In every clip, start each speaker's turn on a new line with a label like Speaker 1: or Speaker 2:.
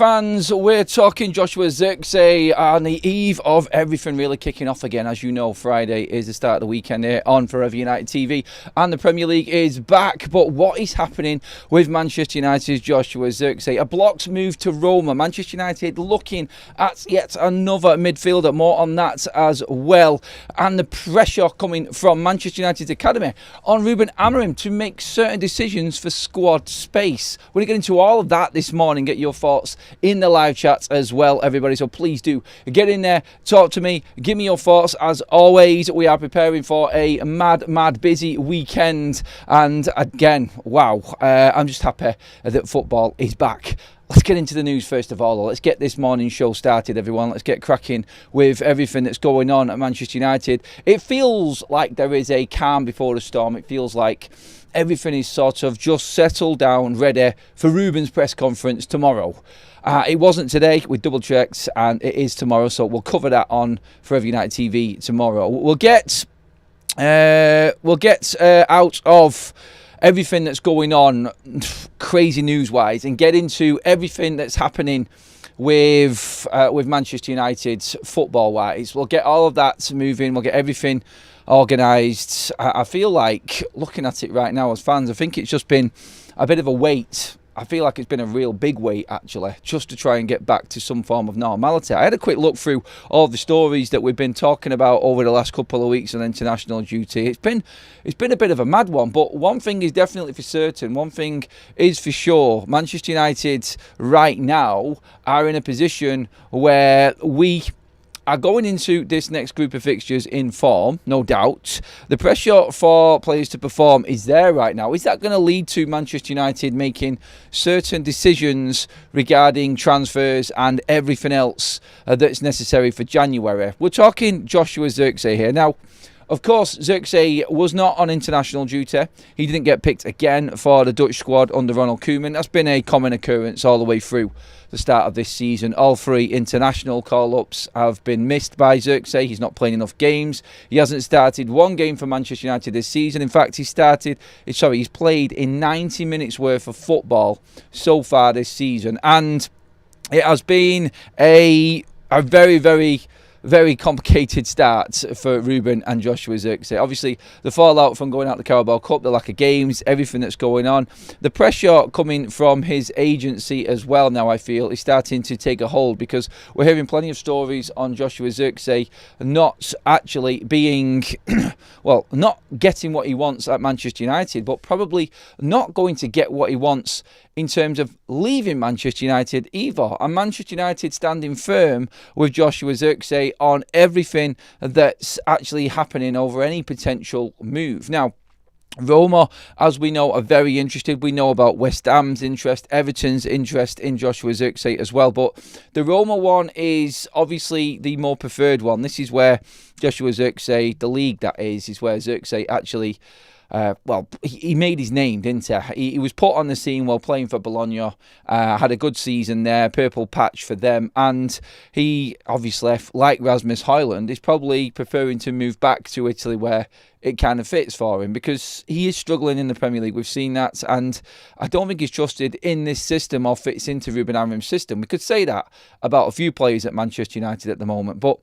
Speaker 1: Fans, we're talking Joshua Zirkzee on the eve of everything really kicking off again. As you know, Friday is the start of the weekend here on Forever United TV and the Premier League is back. But what is happening with Manchester United's Joshua Zirkzee? A blocked move to Roma. Manchester United looking at yet another midfielder. More on that as well. And the pressure coming from Manchester United's academy on Ruben Amorim to make certain decisions for squad space. We're going to get into all of that this morning. Get your thoughts in the live chats as well, everybody, so please do get in there, talk to me, give me your thoughts. As always, we are preparing for a mad busy weekend, and again, wow, I'm just happy that football is back. Let's get into the news first of all. Let's get this morning show started, everyone. Let's get cracking with everything that's going on at Manchester United. It feels like there is a calm before the storm. It feels like everything is sort of just settled down, ready for Ruben's press conference tomorrow. It wasn't today, we double checked, and it is tomorrow, so we'll cover that on Forever United TV tomorrow. We'll get out of everything that's going on crazy news-wise and get into everything that's happening with Manchester United football-wise. We'll get all of that moving, we'll get everything organised. I feel like, looking at it right now as fans, I think it's just been a bit of a wait. I feel like it's been a real big wait, actually, just to try and get back to some form of normality. I had a quick look through all the stories that we've been talking about over the last couple of weeks on international duty. It's been a bit of a mad one, but one thing is definitely for certain, one thing is for sure. Manchester United right now are in a position where we are going into this next group of fixtures in form, no doubt. The pressure for players to perform is there right now. Is that going to lead to Manchester United making certain decisions regarding transfers and everything else that's necessary for January? We're talking Joshua Zirkzee here. Now, of course, Zirkzee was not on international duty. He didn't get picked again for the Dutch squad under Ronald Koeman. That's been a common occurrence all the way through the start of this season. All three international call-ups have been missed by Zirkzee. He's not playing enough games. He hasn't started one game for Manchester United this season. In fact, he's played in 90 minutes worth of football so far this season. And it has been a very complicated start for Ruben and Joshua Zirkzee. Obviously, the fallout from going out the Carabao Cup, the lack of games, everything that's going on. The pressure coming from his agency as well now, I feel, is starting to take a hold, because we're hearing plenty of stories on Joshua Zirkzee not actually being, well, not getting what he wants at Manchester United, but probably not going to get what he wants in terms of leaving Manchester United either. And Manchester United standing firm with Joshua Zirkzee on everything that's actually happening over any potential move. Now, Roma, as we know, are very interested. We know about West Ham's interest, Everton's interest in Joshua Zirkzee as well. But the Roma one is obviously the more preferred one. This is where Joshua Zirkzee, the league that is where Zirkzee actually he made his name, didn't he? He was put on the scene while playing for Bologna, had a good season there, purple patch for them, and he obviously, like Rasmus Højlund, is probably preferring to move back to Italy where it kind of fits for him, because he is struggling in the Premier League. We've seen that, and I don't think he's trusted in this system or fits into Ruben Amorim's system. We could say that about a few players at Manchester United at the moment, but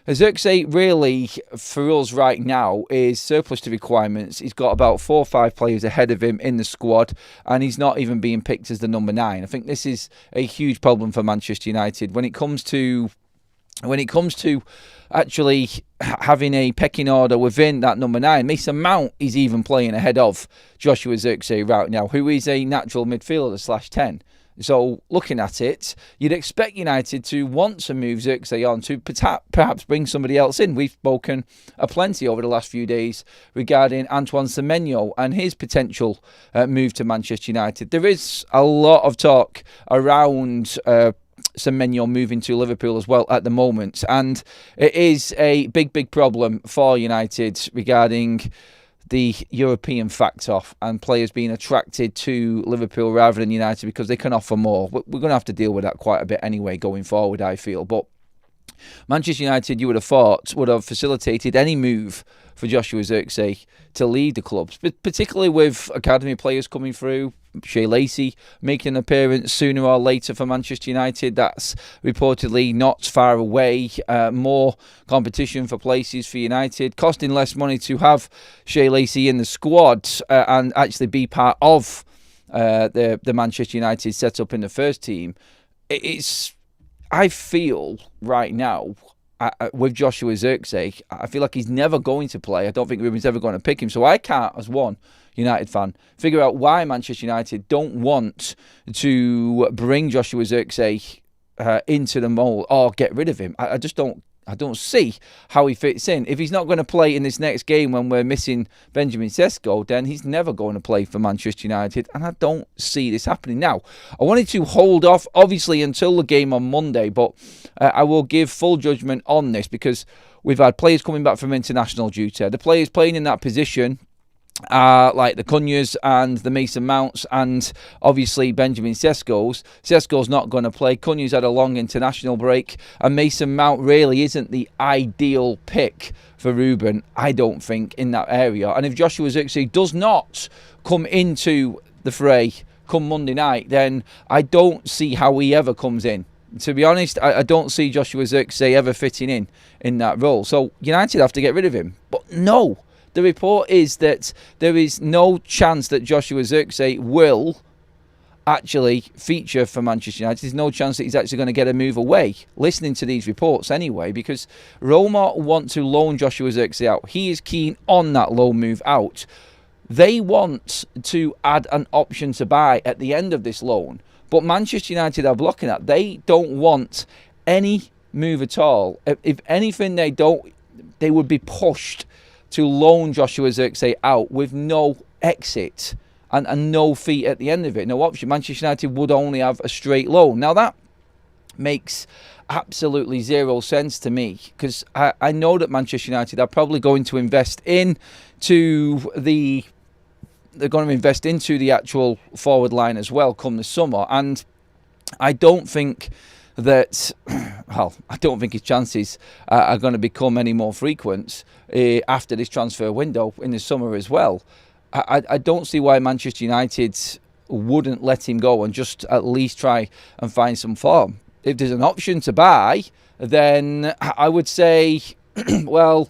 Speaker 1: Zirkzee really, for us right now, is surplus to requirements. He's got about 4 or 5 players ahead of him in the squad, and he's not even being picked as the number 9. I think this is a huge problem for Manchester United when it comes to actually having a pecking order within that number 9. Mason Mount is even playing ahead of Joshua Zirkzee right now, who is a natural midfielder / 10. So looking at it, you'd expect United to want to move Zirkzee on to perhaps bring somebody else in. We've spoken plenty over the last few days regarding Antoine Semenyo and his potential move to Manchester United. There is a lot of talk around Semenyo moving to Liverpool as well at the moment, and it is a big problem for United regarding the European factor and players being attracted to Liverpool rather than United because they can offer more. We're going to have to deal with that quite a bit anyway going forward, I feel. But Manchester United, you would have thought, would have facilitated any move for Joshua Zirkzee to leave the club, particularly with academy players coming through. Shea Lacey making an appearance sooner or later for Manchester United. That's reportedly not far away. More competition for places for United, costing less money to have Shea Lacey in the squad and actually be part of the Manchester United setup in the first team. I feel right now, with Joshua Zirkzee, I feel like he's never going to play. I don't think Ruben's ever going to pick him. So I can't, as one United fan, figure out why Manchester United don't want to bring Joshua Zirkzee into the mould or get rid of him. I don't see how he fits in. If he's not going to play in this next game when we're missing Benjamin Sesko, then he's never going to play for Manchester United, and I don't see this happening. Now, I wanted to hold off, obviously, until the game on Monday, but I will give full judgment on this because we've had players coming back from international duty. The players playing in that position like the Cunhas and the Mason Mounts and obviously Benjamin Sesko's. Sesko's not going to play. Cunhas had a long international break and Mason Mount really isn't the ideal pick for Ruben, I don't think, in that area. And if Joshua Zirkzee does not come into the fray come Monday night, then I don't see how he ever comes in. To be honest, I don't see Joshua Zirkzee ever fitting in that role. So United have to get rid of him. But no. The report is that there is no chance that Joshua Zirkzee will actually feature for Manchester United. There's no chance that he's actually going to get a move away, listening to these reports anyway, because Roma want to loan Joshua Zirkzee out. He is keen on that loan move out. They want to add an option to buy at the end of this loan, but Manchester United are blocking that. They don't want any move at all. If anything, they would be pushed to loan Joshua Zirkzee out with no exit and no fee at the end of it, no option. Manchester United would only have a straight loan. Now that makes absolutely zero sense to me because I know that Manchester United are probably going to invest into the actual forward line as well come the summer, and I don't think that, well, I don't think his chances are going to become any more frequent after this transfer window in the summer as well. I don't see why Manchester United wouldn't let him go and just at least try and find some form. If there's an option to buy, then I would say, well,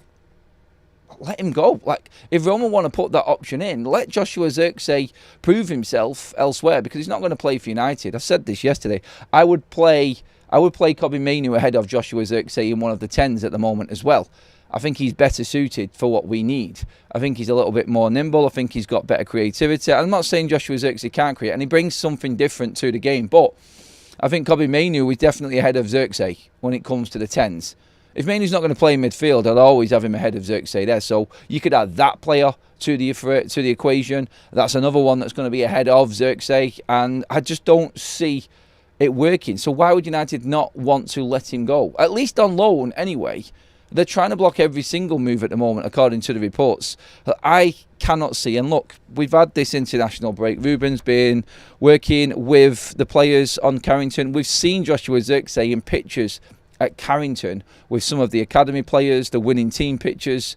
Speaker 1: let him go. Like, if Roma want to put that option in, let Joshua Zirkzee prove himself elsewhere because he's not going to play for United. I said this yesterday. I would play Kobbie Mainoo ahead of Joshua Zirkzee in one of the 10s at the moment as well. I think he's better suited for what we need. I think he's a little bit more nimble. I think he's got better creativity. I'm not saying Joshua Zirkzee can't create, and he brings something different to the game, but I think Kobbie Mainoo is definitely ahead of Zirkzee when it comes to the 10s. If Mainoo's not going to play in midfield, I'd always have him ahead of Zirkzee there. So you could add that player to the equation. That's another one that's going to be ahead of Zirkzee, and I just don't see it working. So why would United not want to let him go? At least on loan anyway. They're trying to block every single move at the moment, according to the reports. I cannot see. And look, we've had this international break. Ruben's been working with the players on Carrington. We've seen Joshua Zirkzee in pictures at Carrington with some of the academy players, the winning team pictures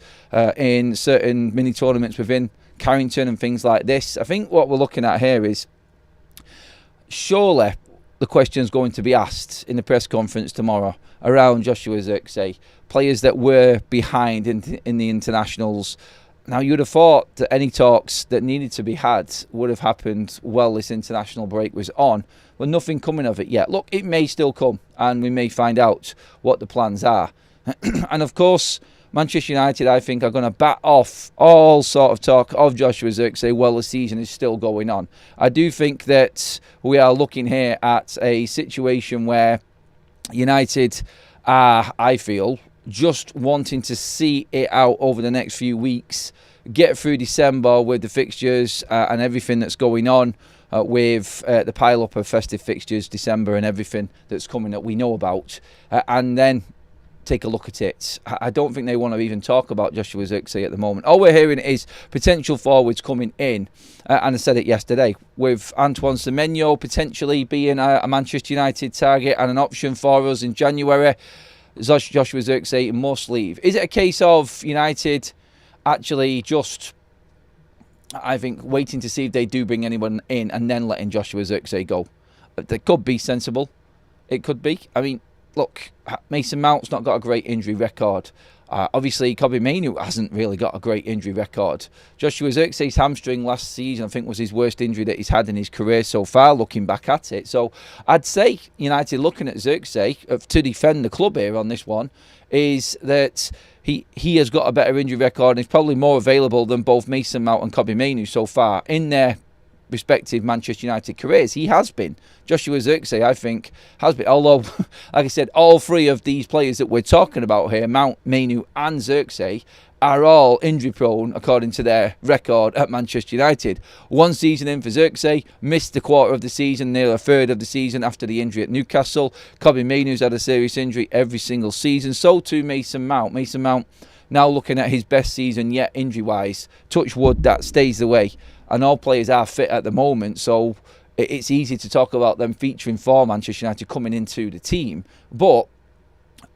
Speaker 1: in certain mini tournaments within Carrington and things like this. I think what we're looking at here is surely the question is going to be asked in the press conference tomorrow around Joshua Zirkzee, players that were behind in the internationals. Now, you'd have thought that any talks that needed to be had would have happened while this international break was on, but nothing coming of it yet. Look, it may still come, and we may find out what the plans are. And of course, Manchester United, I think, are going to bat off all sort of talk of Joshua Zirkzee while the season is still going on. I do think that we are looking here at a situation where United are, I feel, just wanting to see it out over the next few weeks, get through December with the fixtures and everything that's going on with the pile-up of festive fixtures, December and everything that's coming that we know about, and then take a look at it. I don't think they want to even talk about Joshua Zirkzee at the moment. All we're hearing is potential forwards coming in, and I said it yesterday, with Antoine Semenyo potentially being a Manchester United target and an option for us in January. Joshua Zirkzee must leave. Is it a case of United actually just, I think, waiting to see if they do bring anyone in and then letting Joshua Zirkzee go? That could be sensible. It could be. I mean, look, Mason Mount's not got a great injury record. Obviously, Kobbie Mainoo hasn't really got a great injury record. Joshua Zirkzee's hamstring last season, I think, was his worst injury that he's had in his career so far, looking back at it. So I'd say United looking at Zirkzee, to defend the club here on this one, is that he has got a better injury record and he's probably more available than both Mason Mount and Kobbie Mainoo so far in their respective Manchester United careers. He has been. Joshua Zirkzee, I think, has been. Although, like I said, all three of these players that we're talking about here, Mount, Mainoo and Zirkzee, are all injury prone according to their record at Manchester United. One season in for Zirkzee, missed the quarter of the season, nearly a third of the season after the injury at Newcastle. Kobbie Mainoo's had a serious injury every single season. So too Mason Mount. Mason Mount now looking at his best season yet injury-wise. Touch wood, that stays the way. And all players are fit at the moment, so it's easy to talk about them featuring for Manchester United coming into the team. But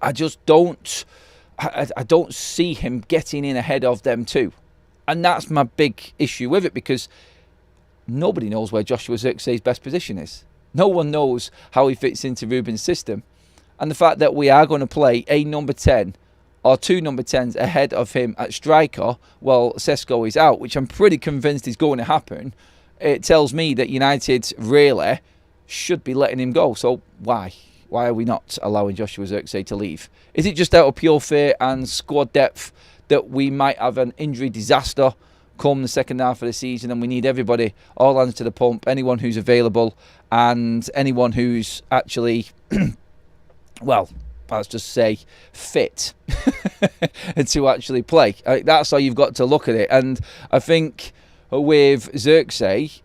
Speaker 1: I just don't, I don't see him getting in ahead of them too. And that's my big issue with it, because nobody knows where Joshua Zirkzee's best position is. No one knows how he fits into Ruben's system. And the fact that we are going to play a number 10 or two number 10s ahead of him at striker while Sesko is out, which I'm pretty convinced is going to happen, it tells me that United really should be letting him go. So why? Why are we not allowing Joshua Zirkzee to leave? Is it just out of pure fear and squad depth that we might have an injury disaster come the second half of the season and we need everybody, all hands to the pump, anyone who's available and anyone who's actually, well, let's just say fit to actually play? That's how you've got to look at it. And I think with Zirkzee,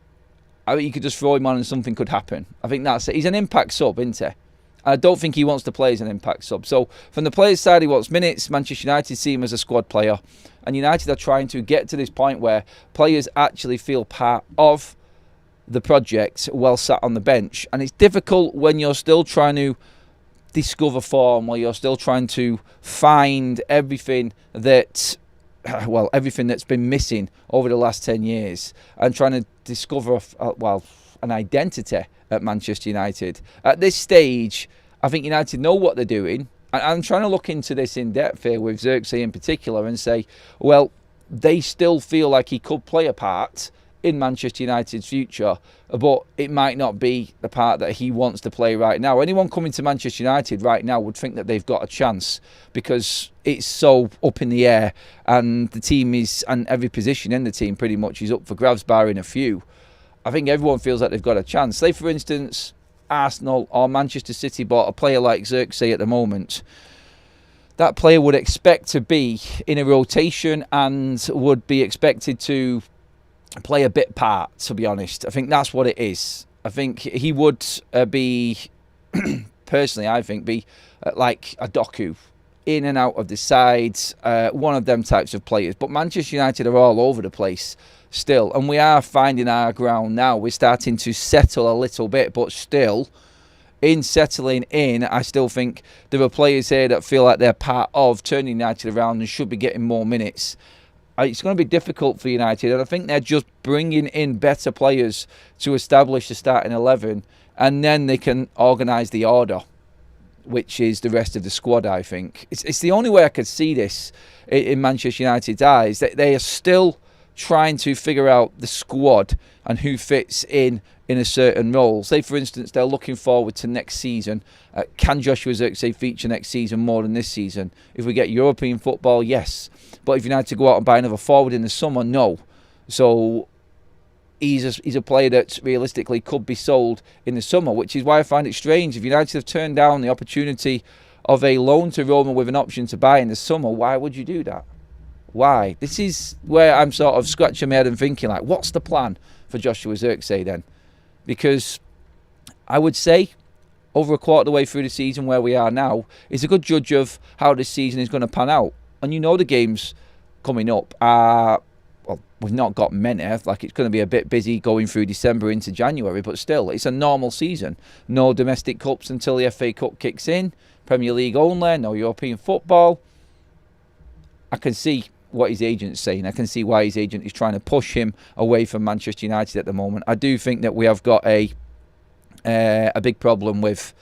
Speaker 1: I think you could just throw him on and something could happen. I think that's it. He's an impact sub, isn't he? I don't think he wants to play as an impact sub. So from the players' side, he wants minutes. Manchester United see him as a squad player. And United are trying to get to this point where players actually feel part of the project while sat on the bench. And it's difficult when you're still trying to discover form, while you're still trying to find everything that, well, everything that's been missing over the last 10 years and trying to discover, an identity at Manchester United. At this stage, I think United know what they're doing. And I'm trying to look into this in depth here with Zirkzee in particular and say, well, they still feel like he could play a part in Manchester United's future, but it might not be the part that he wants to play right now. Anyone coming to Manchester United right now would think that they've got a chance because it's so up in the air and the team is, and every position in the team pretty much is up for grabs barring a few. I think everyone feels like they've got a chance. Say, for instance, Arsenal or Manchester City bought a player like Zirkzee at the moment. That player would expect to be in a rotation and would be expected to play a bit part, to be honest. I think that's what it is. I think he would be, personally, I think, be like a Doku, in and out of the sides, one of them types of players. But Manchester United are all over the place still, and we are finding our ground now. We're starting to settle a little bit, but still, in settling in, I still think there are players here that feel like they're part of turning United around and should be getting more minutes. It's going to be difficult for United, and I think they're just bringing in better players to establish the starting 11, and then they can organise the order, which is the rest of the squad, I think. It's the only way I could see this in Manchester United's eyes. They are still trying to figure out the squad and who fits in a certain role. Say, for instance, they're looking forward to next season. Can Joshua Zirkzee feature next season more than this season? If we get European football, yes. But if United go out and buy another forward in the summer, no. So he's a player that realistically could be sold in the summer, which is why I find it strange. If United have turned down the opportunity of a loan to Roma with an option to buy in the summer, why would you do that? Why? This is where I'm sort of scratching my head and thinking, like, what's the plan for Joshua Zirkzee then? Because I would say over a quarter of the way through the season where we are now is a good judge of how this season is going to pan out. And you know the games coming up are well, we've not got many. Like, it's going to be a bit busy going through December into January, but still, it's a normal season. No domestic cups until the FA Cup kicks in. Premier League only, no European football. I can see what his agent's saying. I can see why his agent is trying to push him away from Manchester United at the moment. I do think that we have got a big problem with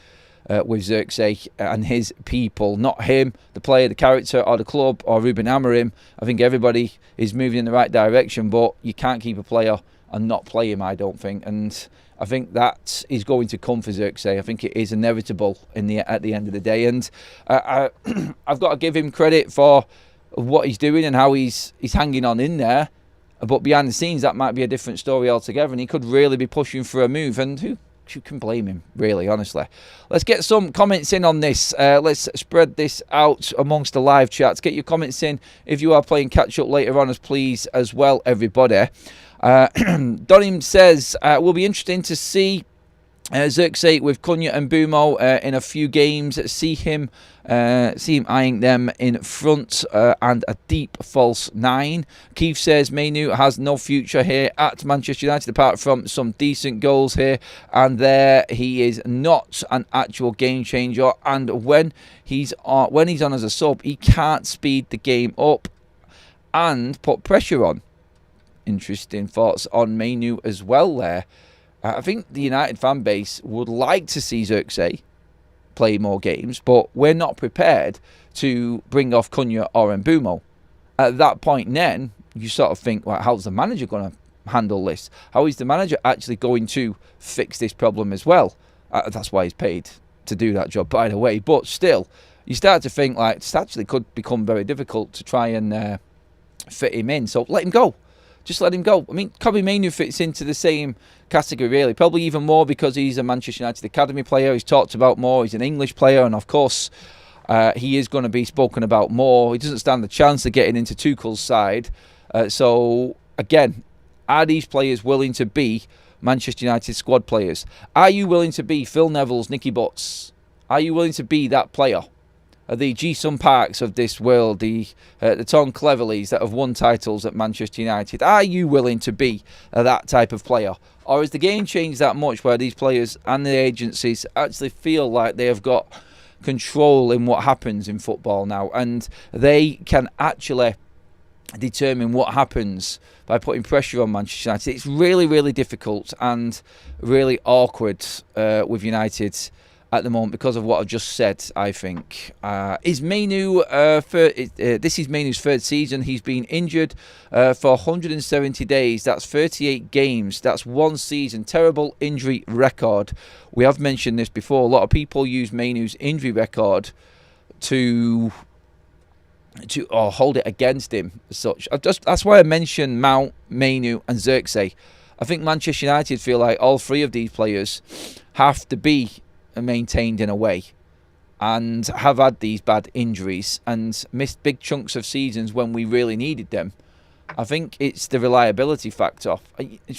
Speaker 1: Zirkzee and his people. Not him, the player, the character, or the club, or Ruben Amorim. I think everybody is moving in the right direction, but you can't keep a player and not play him, I don't think. And I think that is going to come for Zirkzee. I think it is inevitable at the end of the day. And I've got to give him credit for what he's doing and how he's hanging on in there. But behind the scenes, that might be a different story altogether. And he could really be pushing for a move. And who can blame him, really, honestly? Let's get some comments in on this. Let's spread this out amongst the live chats. Get your comments in if you are playing catch-up later on, please, as well, everybody. Donim says, will be interesting to see Zirkzee with Cunha and Bumo in a few games. See him eyeing them in front and a deep false nine. Keith says Mainu has no future here at Manchester United apart from some decent goals here and there. He is not an actual game changer, and when he's on as a sub, he can't speed the game up and put pressure on. Interesting thoughts on Mainu as well there. I think the United fan base would like to see Zirkzee play more games, but we're not prepared to bring off Cunha or Mbumo. At that point then, you sort of think, well, how's the manager going to handle this? How is the manager actually going to fix this problem as well? That's why he's paid to do that job, by the way. But still, you start to think like this actually could become very difficult to try and fit him in. So let him go. Just let him go. I mean, Kobbie Mainoo fits into the same category, really. Probably even more because he's a Manchester United Academy player. He's talked about more. He's an English player. And, of course, he is going to be spoken about more. He doesn't stand the chance of getting into Tuchel's side. So, again, are these players willing to be Manchester United squad players? Are you willing to be Phil Neville's Nicky Butts? Are you willing to be that player? The Ji-Sung Parks of this world, the Tom Cleverleys that have won titles at Manchester United. Are you willing to be that type of player? Or has the game changed that much where these players and the agencies actually feel like they have got control in what happens in football now, and they can actually determine what happens by putting pressure on Manchester United? It's really, really difficult and really awkward with United at the moment because of what I've just said, I think. Is Mainu, this is Mainu's third season. He's been injured for 170 days. That's 38 games. That's one season. Terrible injury record. We have mentioned this before. A lot of people use Mainu's injury record to hold it against him as such. That's why I mentioned Mount, Mainu and Zirkzee. I think Manchester United feel like all three of these players have to be maintained in a way and have had these bad injuries and missed big chunks of seasons when we really needed them. I think it's the reliability factor.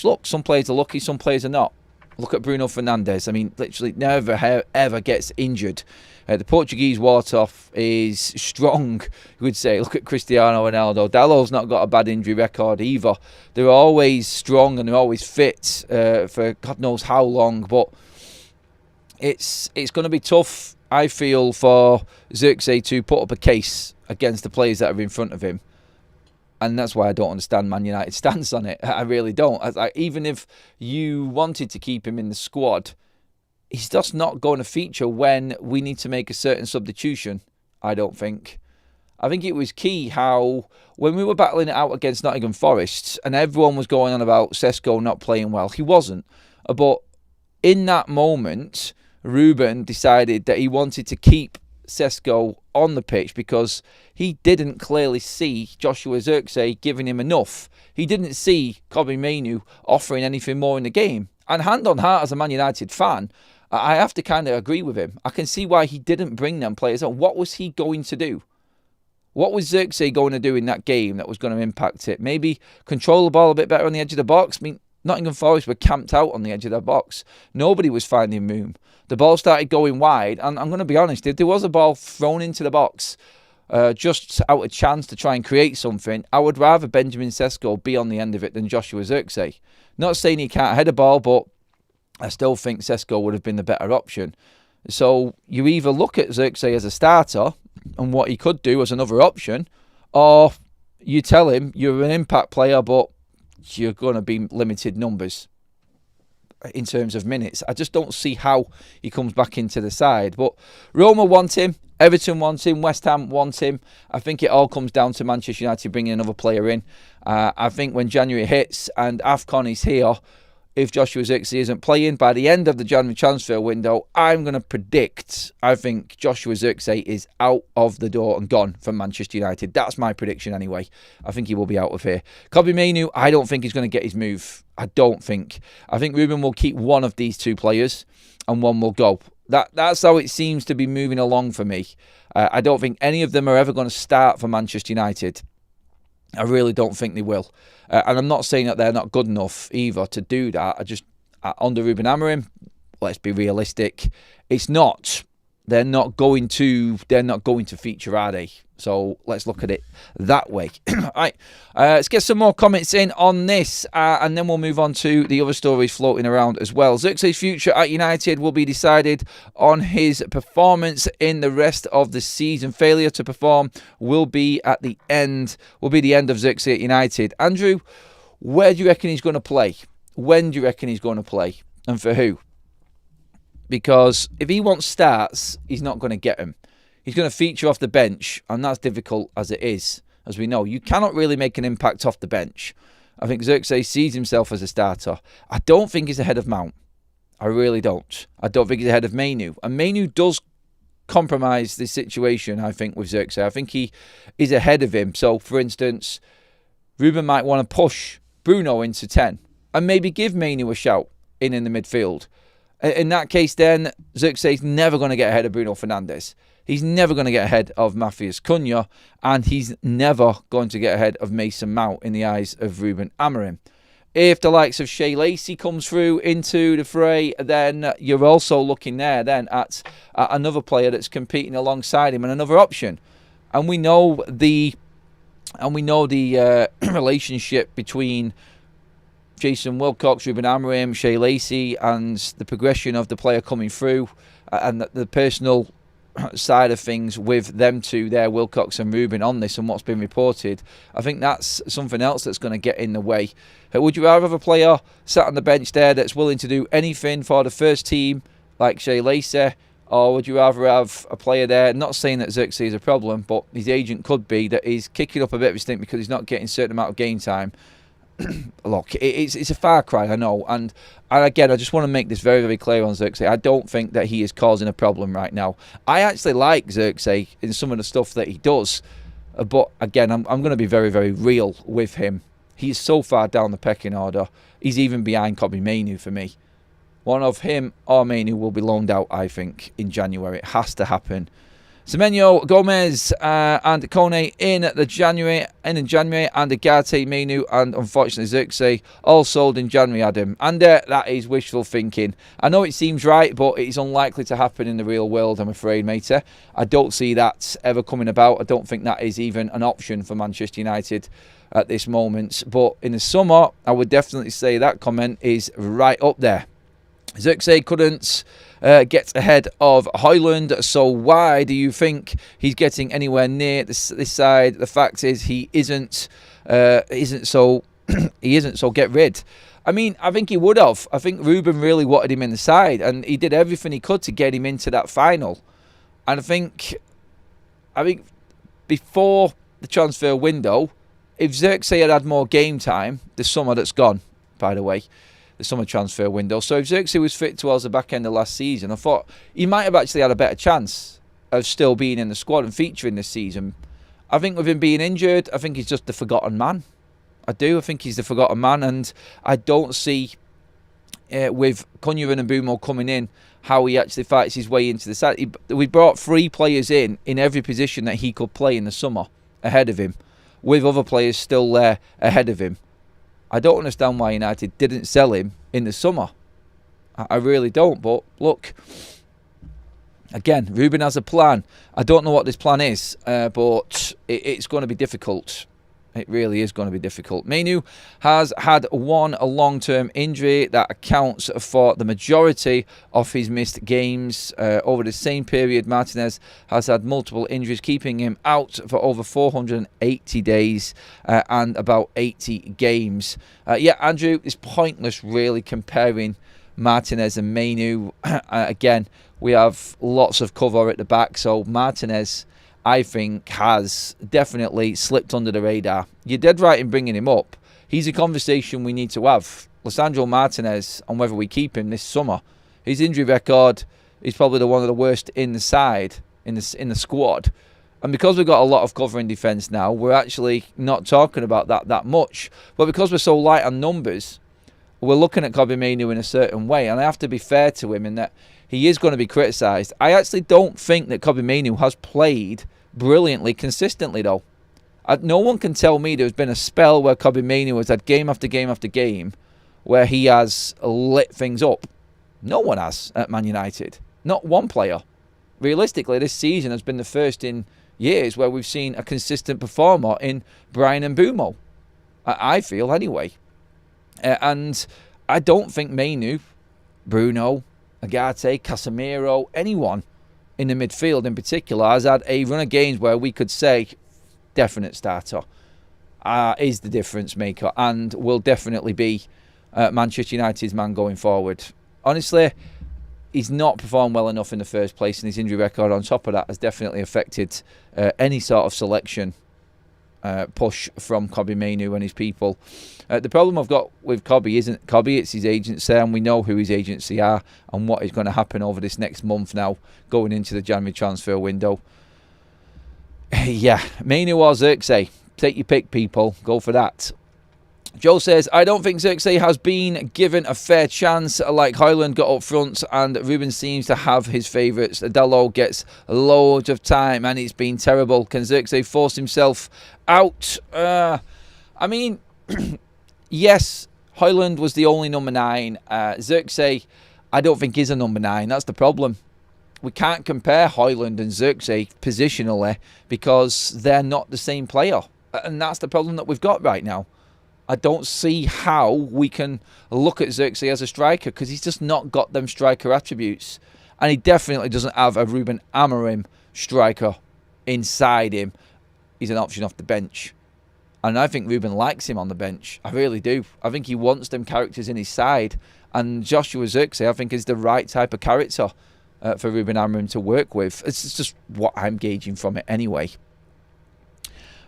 Speaker 1: Look, some players are lucky, some players are not. Look at Bruno Fernandes. I mean, literally never ever gets injured. The Portuguese ward-off is strong, you would say. Look at Cristiano Ronaldo. Dalot's not got a bad injury record either. They're always strong and they're always fit for God knows how long, but it's going to be tough, I feel, for Zirkzee to put up a case against the players that are in front of him. And that's why I don't understand Man United's stance on it. I really don't. Even if you wanted to keep him in the squad, he's just not going to feature when we need to make a certain substitution, I don't think. I think it was key how, when we were battling it out against Nottingham Forest, and everyone was going on about Sesko not playing well, he wasn't. But in that moment, Ruben decided that he wanted to keep Sesko on the pitch because he didn't clearly see Joshua Zirkzee giving him enough. He didn't see Kobbie Mainoo offering anything more in the game. And hand on heart, as a Man United fan, I have to kind of agree with him. I can see why he didn't bring them players on. What was he going to do? What was Zirkzee going to do in that game that was going to impact it? Maybe control the ball a bit better on the edge of the box? I mean, Nottingham Forest were camped out on the edge of their box. Nobody was finding room. The ball started going wide, and I'm going to be honest, if there was a ball thrown into the box just out of chance to try and create something, I would rather Benjamin Sesko be on the end of it than Joshua Zirkzee. Not saying he can't head a ball, but I still think Sesko would have been the better option. So you either look at Zirkzee as a starter and what he could do as another option, or you tell him you're an impact player, but you're going to be limited numbers in terms of minutes. I just don't see how he comes back into the side. But Roma want him, Everton want him, West Ham want him. I think it all comes down to Manchester United bringing another player in. I think when January hits and AFCON is here, if Joshua Zirkzee isn't playing by the end of the January transfer window, I'm going to predict, I think Joshua Zirkzee is out of the door and gone from Manchester United. That's my prediction anyway. I think he will be out of here. Kobbie Mainoo, I don't think he's going to get his move. I don't think. I think Ruben will keep one of these two players and one will go. That's how it seems to be moving along for me. I don't think any of them are ever going to start for Manchester United. I really don't think they will. And I'm not saying that they're not good enough either to do that. I just, under Ruben Amorim, let's be realistic, it's not. They're not going to feature, are they? So let's look at it that way. All right, let's get some more comments in on this, and then we'll move on to the other stories floating around as well. Zirkzee's future at United will be decided on his performance in the rest of the season. Failure to perform will be the end of Zirkzee at United. Andrew, where do you reckon he's going to play? When do you reckon he's going to play? And for who? Because if he wants starts, he's not going to get them. He's going to feature off the bench, and that's difficult as it is, as we know. You cannot really make an impact off the bench. I think Zirkzee sees himself as a starter. I don't think he's ahead of Mount. I really don't. I don't think he's ahead of Mainoo. And Mainoo does compromise the situation, I think, with Zirkzee. I think he is ahead of him. So, for instance, Ruben might want to push Bruno into 10 and maybe give Mainoo a shout in the midfield. In that case, then, Zirkzee's never going to get ahead of Bruno Fernandes. He's never going to get ahead of Matthias Cunha, and he's never going to get ahead of Mason Mount in the eyes of Ruben Amorim. If the likes of Shea Lacey comes through into the fray, then you're also looking there then at another player that's competing alongside him and another option. And we know the relationship between Jason Wilcox, Ruben Amorim, Shea Lacey, and the progression of the player coming through, and the personal side of things with them two there, Wilcox and Ruben, on this and what's been reported. I think that's something else that's going to get in the way. Would you rather have a player sat on the bench there that's willing to do anything for the first team like Shea Lacey, or would you rather have a player there, not saying that Zirkzee is a problem, but his agent could be, that he's kicking up a bit of a stink because he's not getting a certain amount of game time? Look, it's a far cry, I know, and again, I just want to make this very, very clear on Zirkzee. I don't think that he is causing a problem right now. I actually like Zirkzee in some of the stuff that he does, but again, I'm going to be very, very real with him. He's so far down the pecking order. He's even behind Kobbie Mainoo for me. One of him or Mainoo will be loaned out, I think, in January. It has to happen. Semenyo, Gomez and Kone in January, and Agate, Mainoo, and unfortunately Zirkzee all sold in January, Adam. And that is wishful thinking. I know it seems right, but it is unlikely to happen in the real world, I'm afraid, matey. I don't see that ever coming about. I don't think that is even an option for Manchester United at this moment. But in the summer, I would definitely say that comment is right up there. Zirkzee couldn't get ahead of Højlund, so why do you think he's getting anywhere near this side? The fact is he isn't so get rid. I mean, I think he would have. I think Ruben really wanted him in the side, and he did everything he could to get him into that final. And I think before the transfer window, if Zirkzee had more game time, the summer that's gone, by the way, the summer transfer window. So if Zirkzee was fit towards the back end of last season, I thought he might have actually had a better chance of still being in the squad and featuring this season. I think with him being injured, I think he's just the forgotten man. I do. I think he's the forgotten man, and I don't see with Cunha and Mbeumo coming in how he actually fights his way into the side. We brought 3 players in every position that he could play in the summer ahead of him, with other players still there ahead of him. I don't understand why United didn't sell him in the summer. I really don't. But look, Again, Ruben has a plan. I don't know what this plan is, but it's going to be difficult. It really is going to be difficult. Mainu has had one long-term injury that accounts for the majority of his missed games. Over the same period, Martinez has had multiple injuries, keeping him out for over 480 days and about 80 games. Andrew, it's pointless really comparing Martinez and Mainu. Again, we have lots of cover at the back, so Martinez, I think, has definitely slipped under the radar. You're dead right in bringing him up. He's a conversation we need to have. Lisandro Martinez, on whether we keep him this summer. His injury record is probably one of the worst in the side, in the squad. And because we've got a lot of cover in defence now, we're actually not talking about that much. But because we're so light on numbers, we're looking at Kobbie Mainoo in a certain way. And I have to be fair to him in that he is going to be criticised. I actually don't think that Kobbie Mainoo has played brilliantly consistently, though. No one can tell me there's been a spell where Kobbie Mainoo has had game after game after game where he has lit things up. No one has at Man United. Not one player. Realistically, this season has been the first in years where we've seen a consistent performer in Brian and Mbeumo. I feel, anyway. And I don't think Mainoo, Bruno, Agate, Casemiro, anyone in the midfield in particular has had a run of games where we could say definite starter, is the difference maker, and will definitely be Manchester United's man going forward. Honestly, he's not performed well enough in the first place, and his injury record on top of that has definitely affected any sort of selection push from Kobbie Mainoo and his people. The problem I've got with Kobbie isn't Kobbie, it's his agency, and we know who his agency are and what is going to happen over this next month now, going into the January transfer window. Mainoo or Zirkzee. Take your pick, people. Go for that. Joe says, I don't think Zirkzee has been given a fair chance. Like Højlund got up front and Ruben seems to have his favourites. Dalot gets loads of time and it's been terrible. Can Zirkzee force himself out? Yes, Højlund was the only number 9. Zirkzee, I don't think is a number 9. That's the problem. We can't compare Højlund and Zirkzee positionally because they're not the same player. And that's the problem that we've got right now. I don't see how we can look at Zirkzee as a striker because he's just not got them striker attributes. And he definitely doesn't have a Ruben Amorim striker inside him. He's an option off the bench. And I think Ruben likes him on the bench. I really do. I think he wants them characters in his side. And Joshua Zirkzee, I think, is the right type of character for Ruben Amorim to work with. It's just what I'm gauging from it anyway.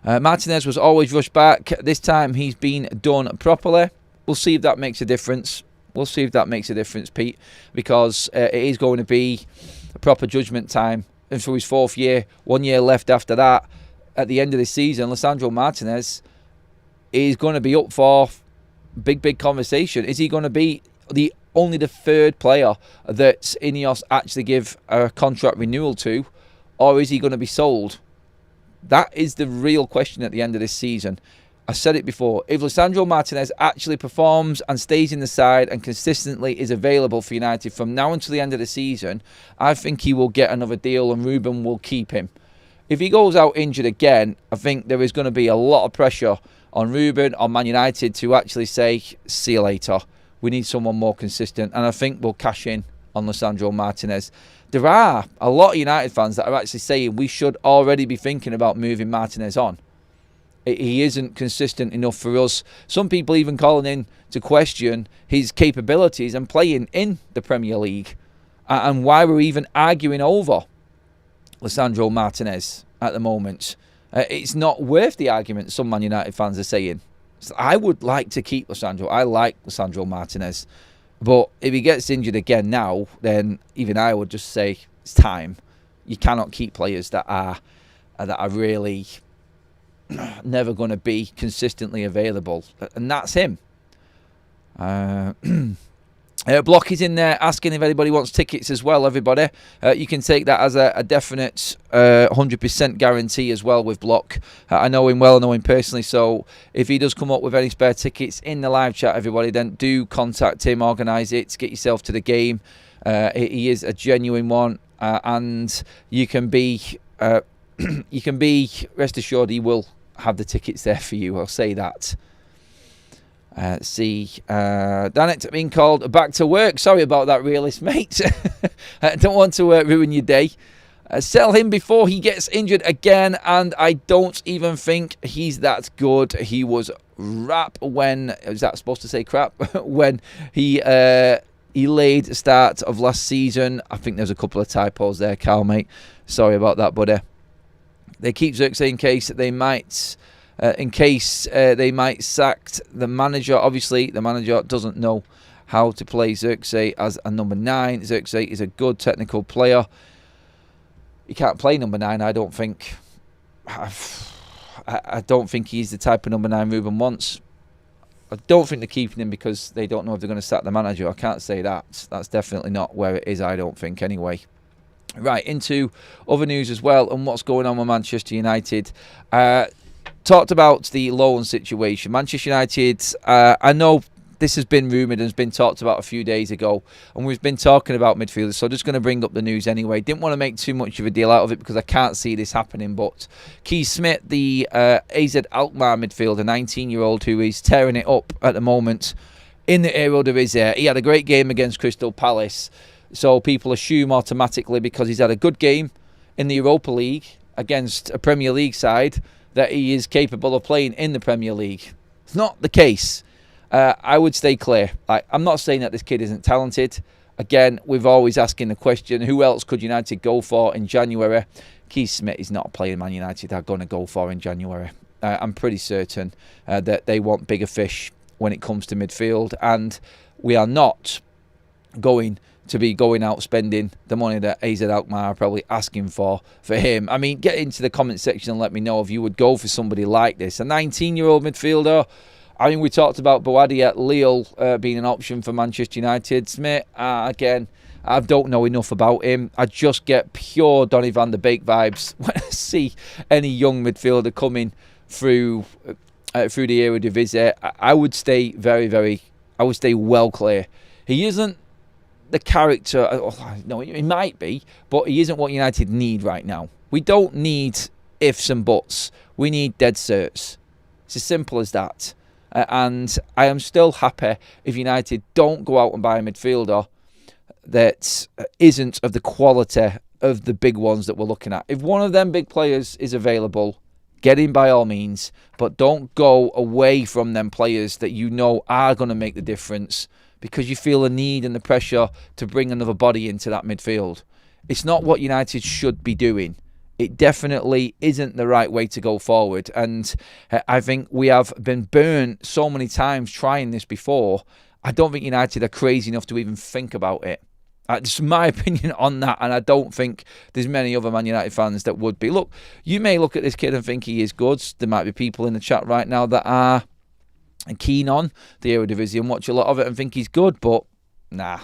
Speaker 1: Martinez was always rushed back. This time he's been done properly. We'll see if that makes a difference. We'll see if that makes a difference, Pete, because it is going to be a proper judgment time. And for his 4th year, 1 year left after that, at the end of the season, Lisandro Martinez is going to be up for big conversation. Is he going to be only the 3rd player that Ineos actually give a contract renewal to, or is he going to be sold? That is the real question at the end of this season. I said it before. If Lisandro Martinez actually performs and stays in the side and consistently is available for United from now until the end of the season, I think he will get another deal and Ruben will keep him. If he goes out injured again, I think there is going to be a lot of pressure on Ruben, on Man United, to actually say, see you later. We need someone more consistent. And I think we'll cash in on Lisandro Martinez. There are a lot of United fans that are actually saying we should already be thinking about moving Martinez on. He isn't consistent enough for us. Some people even calling in to question his capabilities and playing in the Premier League. And why we're even arguing over Lisandro Martinez at the moment. It's not worth the argument, some Man United fans are saying. So I would like to keep Lisandro. I like Lisandro Martinez. But if he gets injured again now, then even I would just say it's time. You cannot keep players that are really never going to be consistently available. And that's him. Block is in there asking if anybody wants tickets as well, everybody. You can take that as a definite 100% guarantee as well with Block. I know him well, I know him personally, so if he does come up with any spare tickets in the live chat, everybody, then do contact him, organise it, get yourself to the game. He is a genuine one. and you can be rest assured he will have the tickets there for you. I'll say that. Danet being called back to work. Sorry about that, realist mate. I don't want to ruin your day. Sell him before he gets injured again, and I don't even think he's that good. He was crap when, is that supposed to say crap? When he laid the start of last season. I think there's a couple of typos there, Carl, mate. Sorry about that, buddy. They keep Zirkzee in case they might sack the manager. Obviously, the manager doesn't know how to play Zirkzee as a number 9. Zirkzee is a good technical player. He can't play number 9, I don't think. I don't think he's the type of number 9 Ruben wants. I don't think they're keeping him because they don't know if they're going to sack the manager. I can't say that. That's definitely not where it is, I don't think, anyway. Right, into other news as well and what's going on with Manchester United. Talked about the loan situation. Manchester United, I know this has been rumoured and has been talked about a few days ago, and we've been talking about midfielders, so I'm just going to bring up the news anyway. Didn't want to make too much of a deal out of it because I can't see this happening, but Keith Smith, the AZ Alkmaar midfielder, 19-year-old who is tearing it up at the moment in the Eredivisie. He had a great game against Crystal Palace, so people assume automatically because he's had a good game in the Europa League against a Premier League side that he is capable of playing in the Premier League. It's not the case. I would stay clear. I'm not saying that this kid isn't talented. Again, we've always asking the question, who else could United go for in January? Keith Smith is not a player Man United are going to go for in January. I'm pretty certain that they want bigger fish when it comes to midfield, and we are not going to be going out spending the money that AZ Alkmaar are probably asking for him. I mean, get into the comment section and let me know if you would go for somebody like this. A 19-year-old midfielder. I mean, we talked about Boadi at Lille being an option for Manchester United. Smith, again, I don't know enough about him. I just get pure Donny van der Beek vibes when I see any young midfielder coming through the Eredivisie. I would stay I would stay well clear. He isn't the character, no, he might be, but he isn't what United need right now. We don't need ifs and buts. We need dead certs. It's as simple as that. And I am still happy if United don't go out and buy a midfielder that isn't of the quality of the big ones that we're looking at. If one of them big players is available, get him by all means, but don't go away from them players that you know are going to make the difference because you feel the need and the pressure to bring another body into that midfield. It's not what United should be doing. It definitely isn't the right way to go forward. And I think we have been burnt so many times trying this before. I don't think United are crazy enough to even think about it. It's my opinion on that, and I don't think there's many other Man United fans that would be. Look, you may look at this kid and think he is good. There might be people in the chat right now that are keen on the Eredivisie and watch a lot of it and think he's good, but nah.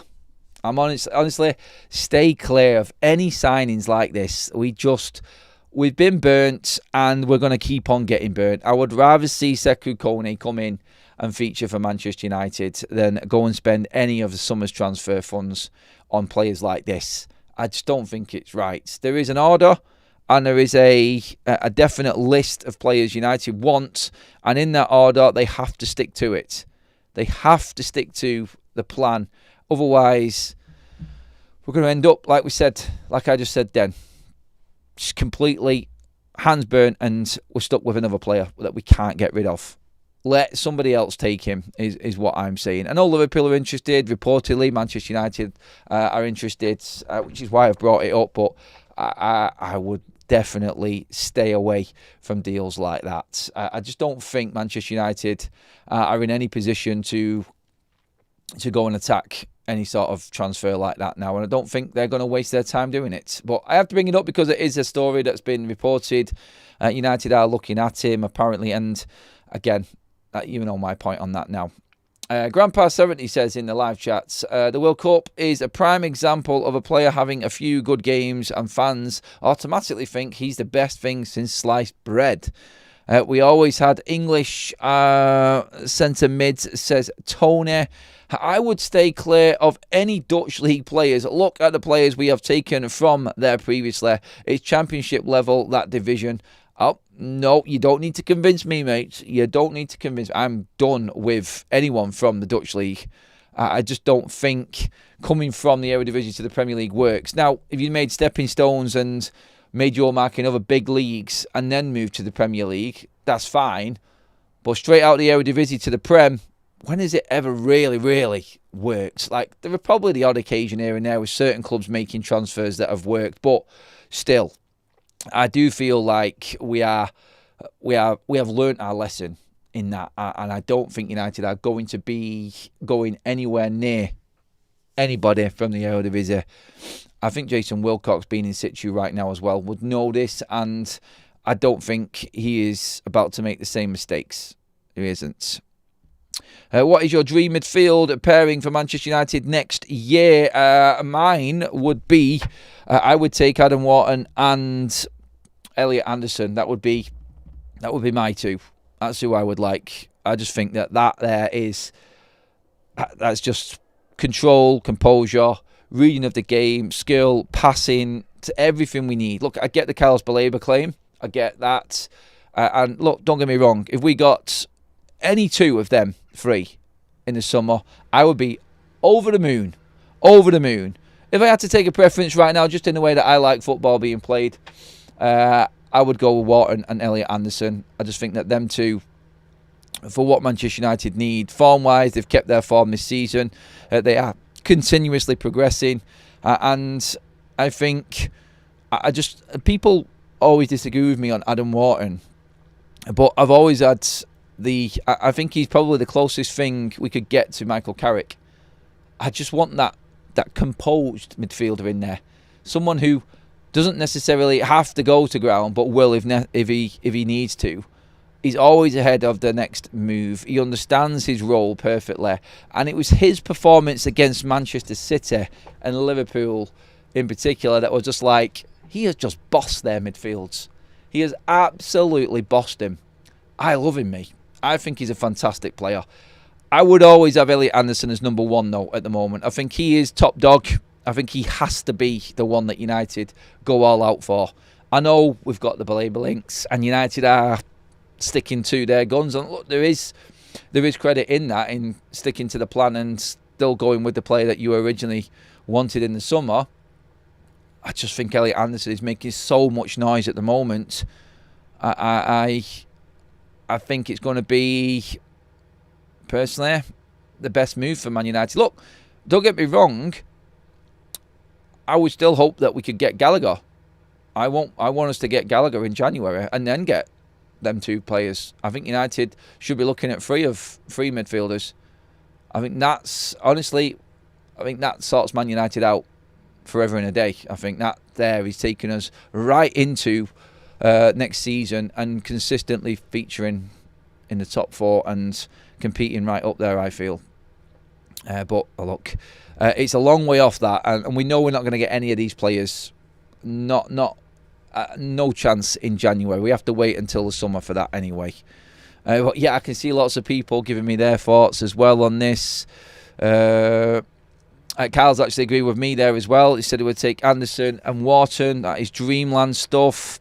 Speaker 1: I'm honestly, stay clear of any signings like this. We've been burnt and we're going to keep on getting burnt. I would rather see Sekou Kone come in and feature for Manchester United than go and spend any of the summer's transfer funds on players like this. I just don't think it's right. There is an order and there is a definite list of players United want, and in that order, they have to stick to it. They have to stick to the plan. Otherwise, we're going to end up, like I just said then, just completely hands burnt and we're stuck with another player that we can't get rid of. Let somebody else take him, is what I'm saying. I know Liverpool are interested. Reportedly, Manchester United are interested, which is why I've brought it up. But I would definitely stay away from deals like that. I just don't think Manchester United are in any position to go and attack any sort of transfer like that now, and I don't think they're going to waste their time doing it. But I have to bring it up because it is a story that's been reported. United are looking at him apparently, and again, you know my point on that now. Grandpa70 says in the live chats, the World Cup is a prime example of a player having a few good games and fans automatically think he's the best thing since sliced bread. We always had English centre mids, says Tony. I would stay clear of any Dutch league players. Look at the players we have taken from there previously. It's championship level, that division. Oh, no, you don't need to convince me, mate. You don't need to convince me. I'm done with anyone from the Dutch league. I just don't think coming from the Eredivisie to the Premier League works. Now, if you made stepping stones and made your mark in other big leagues and then moved to the Premier League, that's fine. But straight out the Eredivisie to the Prem, when has it ever really worked? Like, there are probably the odd occasion here and there with certain clubs making transfers that have worked, but still, I do feel like we have learnt our lesson in that, and I don't think United are going to be going anywhere near anybody from the Eredivisie. I think Jason Wilcox, being in situ right now as well, would know this, and I don't think he is about to make the same mistakes. He isn't. What is your dream midfield pairing for Manchester United next year? Mine would be, I would take Adam Wharton and Elliot Anderson. That would be my two. That's who I would like. I just think that's just control, composure, reading of the game, skill, passing, to everything we need. Look, I get the Carlos Baleba claim. I get that. And look, don't get me wrong. If we got any two of them free in the summer, I would be over the moon. Over the moon. If I had to take a preference right now, just in the way that I like football being played, I would go with Wharton and Elliot Anderson. I just think that them two, for what Manchester United need, form-wise, they've kept their form this season. They are continuously progressing. And I think, people always disagree with me on Adam Wharton. But I've always had I think he's probably the closest thing we could get to Michael Carrick. I just want that composed midfielder in there. Someone who doesn't necessarily have to go to ground, but will if he needs to. He's always ahead of the next move. He understands his role perfectly. And it was his performance against Manchester City and Liverpool in particular that was just like, he has just bossed their midfields. He has absolutely bossed him. I love him, mate. I think he's a fantastic player. I would always have Elliot Anderson as number one, though, at the moment. I think he is top dog. I think he has to be the one that United go all out for. I know we've got the Baleba links, and United are sticking to their guns. And look, there is credit in that, in sticking to the plan and still going with the player that you originally wanted in the summer. I just think Elliot Anderson is making so much noise at the moment. I think it's going to be, personally, the best move for Man United. Look, don't get me wrong. I would still hope that we could get Gallagher. I want us to get Gallagher in January and then get them two players. I think United should be looking at three midfielders. I think that sorts Man United out forever and a day. I think that there is taking us right into next season and consistently featuring in the top four and competing right up there, I feel. But look, it's a long way off that, and we know we're not going to get any of these players. No chance in January. We have to wait until the summer for that anyway. But yeah, I can see lots of people giving me their thoughts as well on this. Carl's actually agreed with me there as well. He said he would take Anderson and Wharton. That is dreamland stuff.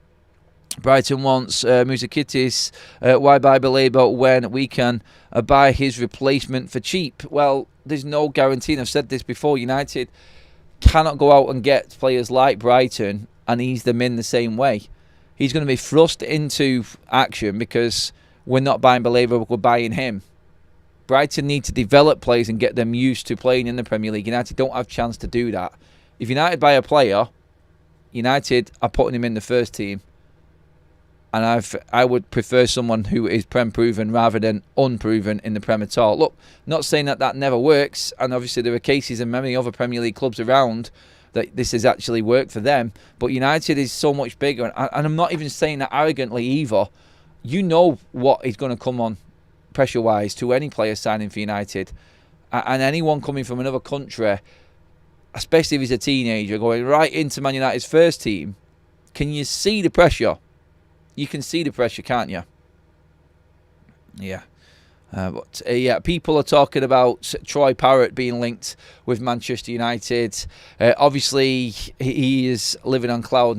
Speaker 1: Brighton wants Musakitis. Why buy Baleba when we can buy his replacement for cheap? Well, there's no guarantee, and I've said this before, United cannot go out and get players like Brighton and ease them in the same way. He's going to be thrust into action because we're not buying Baleba, we're buying him. Brighton need to develop players and get them used to playing in the Premier League. United don't have a chance to do that. If United buy a player, United are putting him in the first team. And I would prefer someone who is Prem proven rather than unproven in the Prem at all. Look, not saying that never works, and obviously there are cases in many other Premier League clubs around that this has actually worked for them. But United is so much bigger, and I'm not even saying that arrogantly either. You know what is going to come on pressure-wise to any player signing for United, and anyone coming from another country, especially if he's a teenager, going right into Man United's first team. Can you see the pressure? You can see the pressure, can't you? Yeah. But people are talking about Troy Parrott being linked with Manchester United. Obviously, he is living on cloud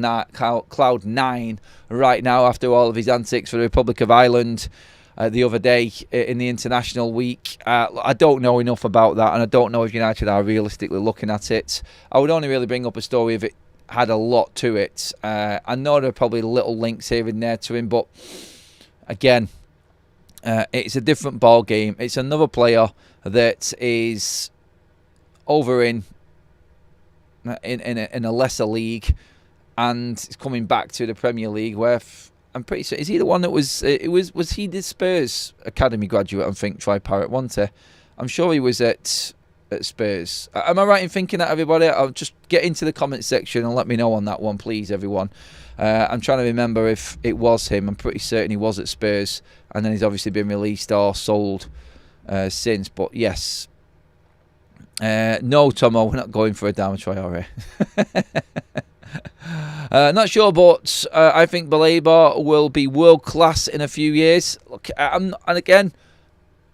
Speaker 1: nine right now after all of his antics for the Republic of Ireland the other day in the international week. I don't know enough about that, and I don't know if United are realistically looking at it. I would only really bring up a story if it had a lot to it. I know there are probably little links here and there to him, but again, it's a different ball game. It's another player that is over in a lesser league, and is coming back to the Premier League. Where I'm pretty sure, is he the one that was he the Spurs academy graduate? I think Troy Parrott, wasn't he? I'm sure he was at Spurs. Am I right in thinking that, everybody? I'll just get into the comment section and let me know on that one, please, everyone. I'm trying to remember if it was him. I'm pretty certain he was at Spurs, and then he's obviously been released or sold since. But yes, no, Tomo, we're not going for a Adama Traore. Not sure, but I think Baleba will be world class in a few years. Look, and again,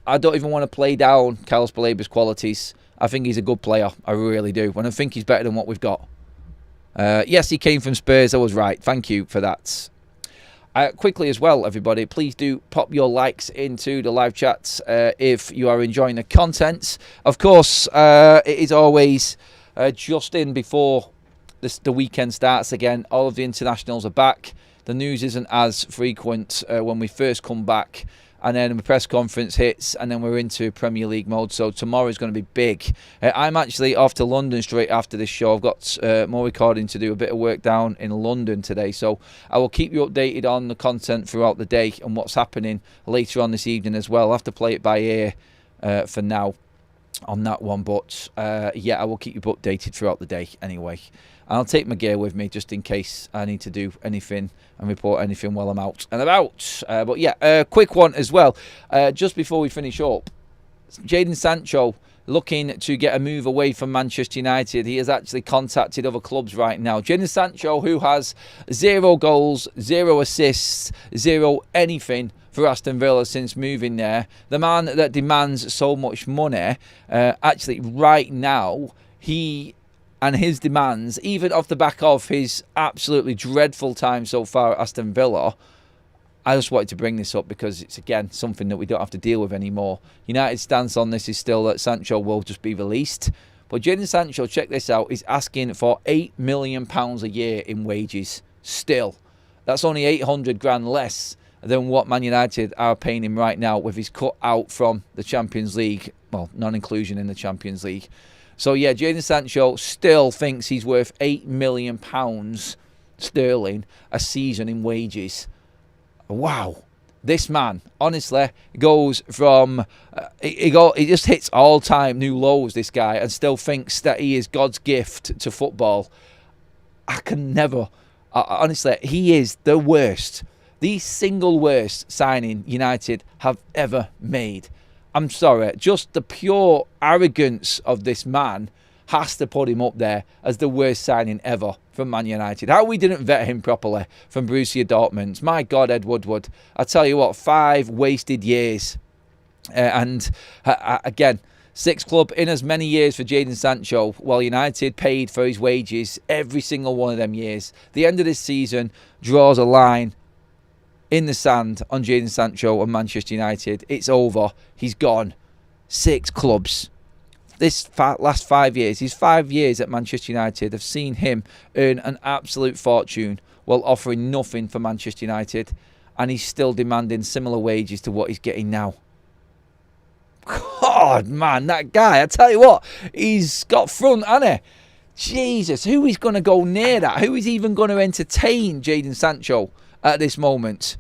Speaker 1: I don't even want to play down Carlos Baleba's qualities. I think he's a good player. I really do. And I think he's better than what we've got. Yes, he came from Spurs. I was right. Thank you for that. Quickly as well, everybody, please do pop your likes into the live chats if you are enjoying the content. Of course, it is always just in before the weekend starts again. All of the internationals are back. The news isn't as frequent when we first come back. And then the press conference hits, and then we're into Premier League mode. So tomorrow is going to be big. I'm actually off to London straight after this show. I've got more recording to do, a bit of work down in London today. So I will keep you updated on the content throughout the day and what's happening later on this evening as well. I'll have to play it by ear for now on that one. But yeah, I will keep you updated throughout the day anyway. I'll take my gear with me just in case I need to do anything and report anything while I'm out and about. But yeah, quick one as well. Just before we finish up, Jadon Sancho looking to get a move away from Manchester United. He has actually contacted other clubs right now. Jadon Sancho, who has 0 goals, 0 assists, 0 anything for Aston Villa since moving there. The man that demands so much money, actually right now, he and his demands, even off the back of his absolutely dreadful time so far at Aston Villa, I just wanted to bring this up because it's, again, something that we don't have to deal with anymore. United's stance on this is still that Sancho will just be released. But Jadon Sancho, check this out, is asking for £8 million a year in wages. Still. That's only 800 grand less than what Man United are paying him right now with his cut out from the Champions League. Well, non-inclusion in the Champions League. So yeah, Jadon Sancho still thinks he's worth £8 million sterling a season in wages. Wow. This man, honestly, goes from... he just hits all-time new lows, this guy, and still thinks that he is God's gift to football. I can never... honestly, he is the worst. The single worst signing United have ever made. I'm sorry, just the pure arrogance of this man has to put him up there as the worst signing ever from Man United. How we didn't vet him properly from Borussia Dortmund. My God, Ed Woodward. I tell you what, 5 wasted years. And again, 6 club in as many years for Jadon Sancho, while United paid for his wages every single one of them years. The end of this season draws a line in the sand on Jadon Sancho and Manchester United. It's over. He's gone. 6 clubs. This last 5 years, his 5 years at Manchester United have seen him earn an absolute fortune while offering nothing for Manchester United, and he's still demanding similar wages to what he's getting now. God, man, that guy, I tell you what, he's got front, hasn't he? Jesus, who is going to go near that? Who is even going to entertain Jadon Sancho at this moment?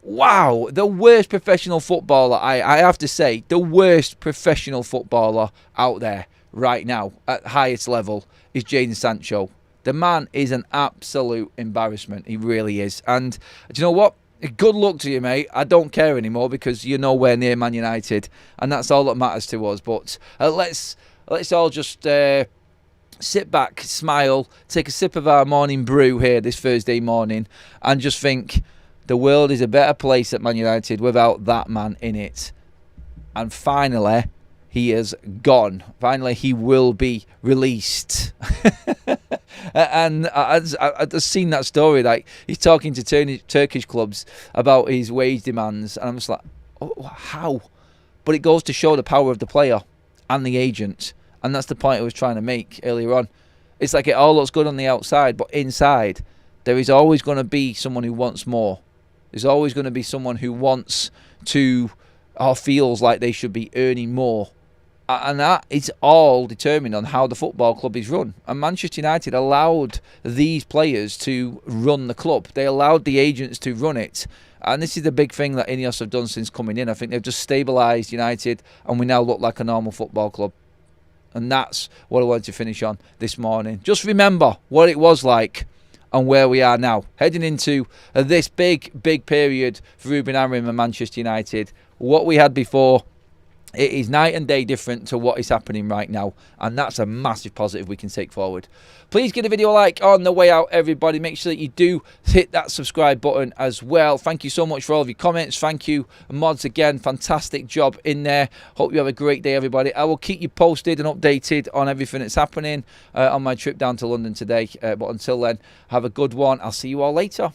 Speaker 1: Wow, the worst professional footballer, I have to say, the worst professional footballer out there right now at highest level is Jadon Sancho. The man is an absolute embarrassment. He really is. And do you know what? Good luck to you, mate. I don't care anymore because you're nowhere near Man United, and that's all that matters to us. But let's all just sit back, smile, take a sip of our morning brew here this Thursday morning, and just think, The world is a better place at Man United without that man in it. And finally, he is gone. Finally, he will be released. And I've just seen that story. Like, he's talking to Turkish clubs about his wage demands. And I'm just like, oh, how? But it goes to show the power of the player and the agent. And that's the point I was trying to make earlier on. It's like it all looks good on the outside, but inside, there is always going to be someone who wants more. There's always going to be someone who wants to, or feels like they should be earning more. And that is all determined on how the football club is run. And Manchester United allowed these players to run the club. They allowed the agents to run it. And this is the big thing that Ineos have done since coming in. I think they've just stabilised United, and we now look like a normal football club. And that's what I wanted to finish on this morning. Just remember what it was like and where we are now. Heading into this big period for Ruben Amorim and Manchester United. What we had before, it is night and day different to what is happening right now. And that's a massive positive we can take forward. Please give the video a like on the way out, everybody. Make sure that you do hit that subscribe button as well. Thank you so much for all of your comments. Thank you, mods, again. Fantastic job in there. Hope you have a great day, everybody. I will keep you posted and updated on everything that's happening on my trip down to London today. But until then, have a good one. I'll see you all later.